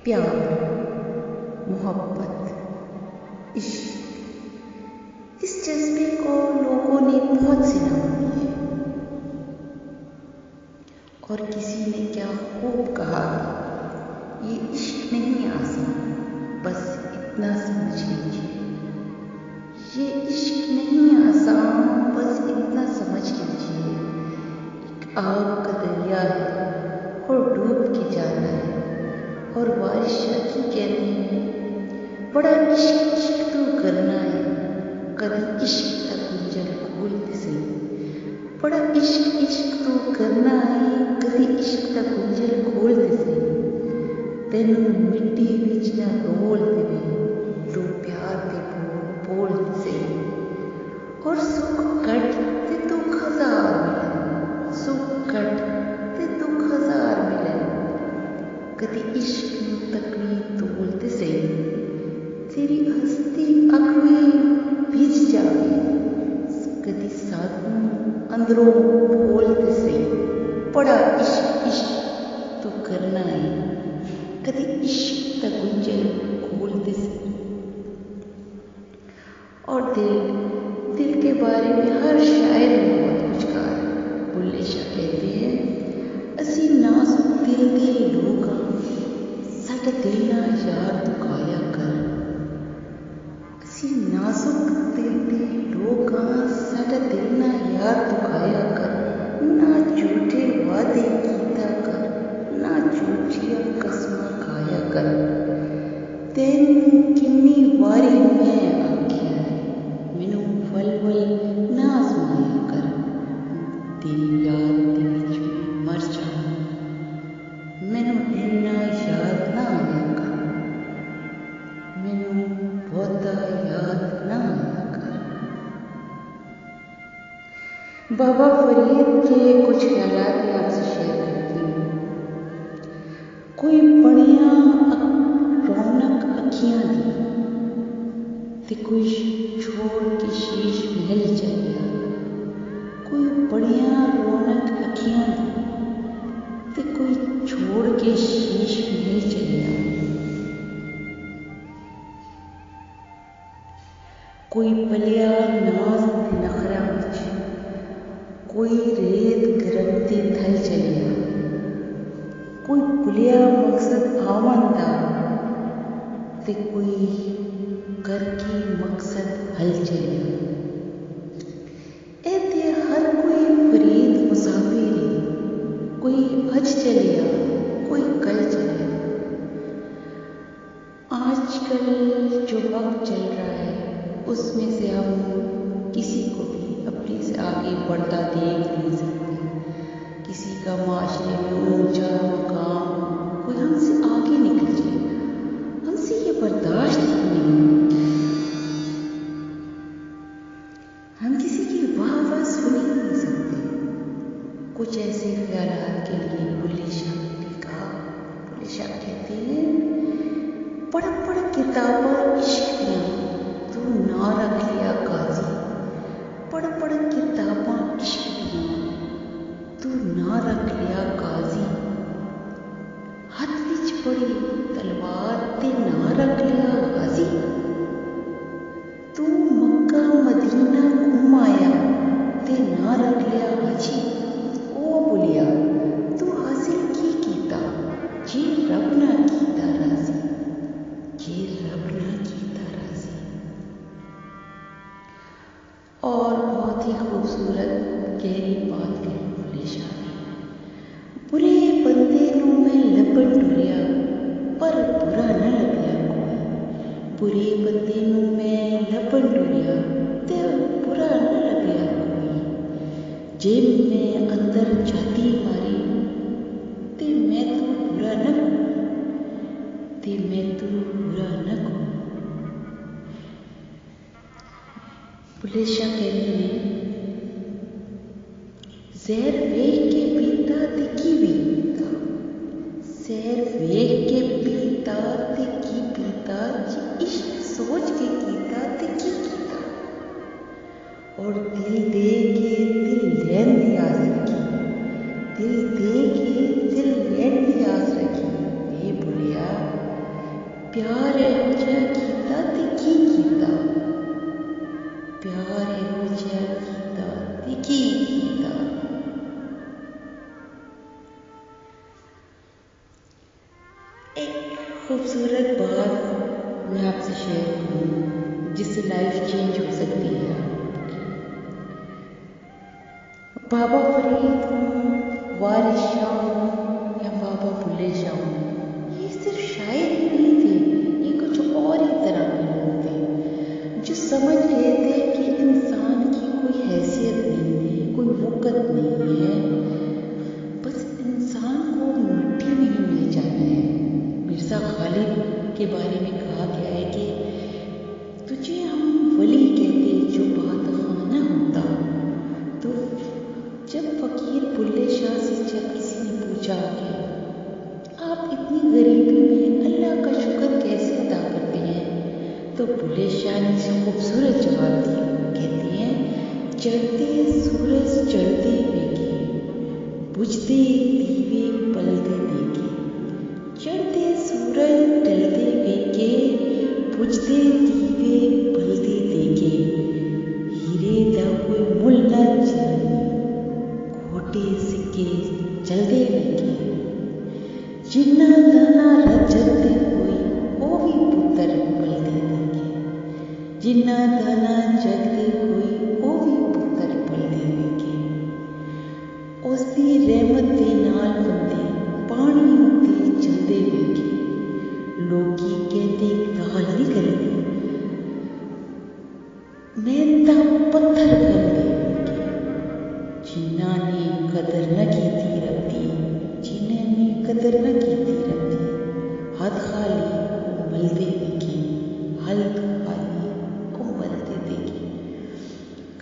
प्यार, मोहब्बत, इश्क, इस जज्बे को लोगों ने बहुत से नाम दिए और किसी ने क्या खूब कहा कि ये इश्क नहीं आसान, बस इतना समझ लीजिए। ये इश्क नहीं आसान, बस इतना समझ लीजिए। एक आग का दरिया है और डूब के जाना है और बारिश आके कहती है बड़ा इश्क इश्क तू करना है, कभी इश्क का गुंजल खोलते सही। बड़ा इश्क इश्क तू करना है, कभी इश्क का गुंजल खोलते सही। तेनू मिट्टी विच ना रोल देवे, तू प्यार दे बोलते सही। और सुख कट ते दुख हजार मिलन, सुख कट ते दुख हजार मिलन। कदी इश्क नू तकवी तोलते सही, तेरी हस्ती अख में भिज जावे। कदी सानू अंदरों बोलते सही, बड़ा इश्क इश्क तू करना है, कदी इश्क दा गुंजल खोलते सही। और दिल के बारे में हर शायर ने बहुत कुछ कहा है। बुल्ले शाह कहते हैं असी नाजुक दिल दे लोग साडा दिल ना यार दुखाया कर। असी नाजुक दिल दे लोग साडा दिल ना यार दुखाया कर। ना झूठे वादे कीता कर, ना झूठिया कसमां खाया कर। तैनू किन्नी वारी मैं आख्या है, मैनू वल वल ना आजमाया कर। तेरी याद दे विच मैं मर जावां, मैनू इन्ना याद ना आया कर। मैनू बहुता याद ना आया कर। बाबा फरीद के कुछ ख्यालात मैं आपसे शेयर करती हूँ। कोई बड़िया रौनक अखियां दी ते कोई छोड़ के शीश महल चलिया। कोई बड़िया रौनक अखियां दी ते कोई छोड़ के शीश महल चलिया। कोई पलिया नाज ते नखरा विच, कोई रेत गरम ते थल चलिया। कोई भुलिया मकसद आवन दा ते कोई करके मकसद हल चलिया। एते हर कोई फरीद मुसाफिर है, कोई अज चलिया कोई कल चलिया। आजकल जो वक्त चल रहा है उसमें से हम किसी को भी अपने से आगे बढ़ता देख नहीं सकते। किसी का माशरे में ऊंचा मुकाम, कोई हमसे आगे निकल जाए, हमसे ये बर्दाश्त ही नहीं। हम किसी की वाह वाह सुन ही नहीं सकते। कुछ ऐसे ख्यालात के लिए बुल्ले शाह ने लिखा। बुल्ले शाह कहते हैं पढ़ पढ़ किताबां इश्क दियां तू ना रख लिया काजी। पढ़ पढ़ किताबां इश्क दियां तू ना रख लिया काजी। हाथ विच पड़ी तलवार ते ना रख लिया गाजी। तू मक्का मदीना घूम आया ते ना रख लिया हाजी। ओ बुलिया तू हासिल की कीता जे रब ना कीता राजी, जे रब ना कीता राजी। और बहुत ही खूबसूरत गहरी बात कही बुल्ले शाह ने। बुरे बंदे नू मैं लभण टुरिया पर बुरा न लभ्या कोई। बुरे बंदे नू मैं लभण टुरिया ते बुरा न लभ्या कोई। जे मैं अंदर जाती मारी ते मैं तू बुरा न कोई, ते मैं तू बुरा न कोई। बुल्ले शाह कहते हैं ज़हर वेख के पीता ते की पीता, ज़हर वेख के पीता ते की पीता, जे इश्क सोच के कीता ते की कीता। और दिल दे के दिल लैन दी आस रखी, दिल दे के दिल लैन दी आस रखी। ए बुलिया एक खूबसूरत बात मैं आपसे शेयर करूँ जिससे लाइफ चेंज हो सकती है आपकी। बाबा फरीद हूँ, वारिस शाह हूँ या बाबा बुल्ले शाह हूँ, ये सिर्फ शायर ही नहीं थे, ये कुछ और ही तरह के लोग थे जो समझ गए थे कि इंसान की कोई हैसियत नहीं है, कोई वक़्त नहीं है, बस इंसान को मिट्टी में ही मिल जाना है। मिर्ज़ा गालिब के बारे में कहा गया है कि तुझे हम वली कहते जो बात खाना होता। तो जब फ़कीर बुल्ले शाह से जब किसी ने पूछा कि आप इतनी गरीबी में अल्लाह का शुक्र कैसे अदा करते हैं, तो बुल्ले शाह ने इसे खूबसूरत जवाब दिया। कहते हैं, चढ़ते सूरज चढ़ते देखे, बुझते दीवे पलते देखे, चढ़ते सूरज ढलते देखे, बुझते दीवे पलते देखे, हीरे दा कोई मुल ना चलने, खोटे सिक्के चलते देखे, जिन्ना दाना रजते कोई ओ भी पुत्र पलते देखे, जिन्ना दाना जगते कोई ओ भी पुत्र पलते देखे, उसदी रहमत दे नाल बंदे पानी उत्ते चलते वेखे, लोकी कहते गाल नहीं करते, मैं तां पत्थर करते वेखे, जिन्ना ने कदर न कीती रब्बी, जिन्ना ने कदर न कीती रब्बी, हथ खाली ओ मलदे वेखे, हथ खाली ओ मलदे वेखे,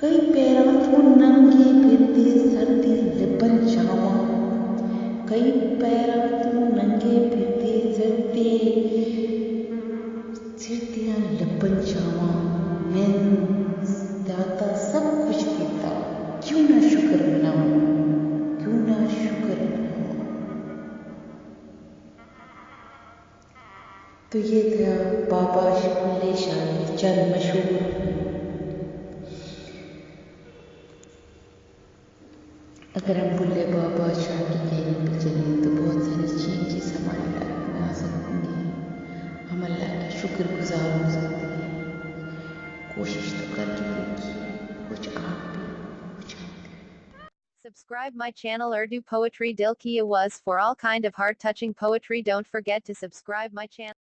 कई पैरां तो नंगे फिरदे सरदी लिपन छावां, कई पैरां तो नंगे फिरदे सरदे सिरदियां लिपन छावां, मैनूं दाता सब कुछ दिता, क्यों ना शुक्र मनाऊं, क्यों ना शुक्र मनाऊं। तो ये था बाबा बुल्ले शाह के चंद मशहूर। अगर हम बुल्ले बाबा शाह की कहने पे चलें तो बहुत सारी चेंजेस हमारी लाइफ में आ सकती हैं। हम अल्लाह के शुक्रगुजार हो सकते हैं। कोशिश तो करके देखिए, कुछ आप भी कुछ आप भी। Subscribe my channel Urdu Poetry Dil Ki Awaz for all kind of heart touching poetry. Don't forget to subscribe my channel.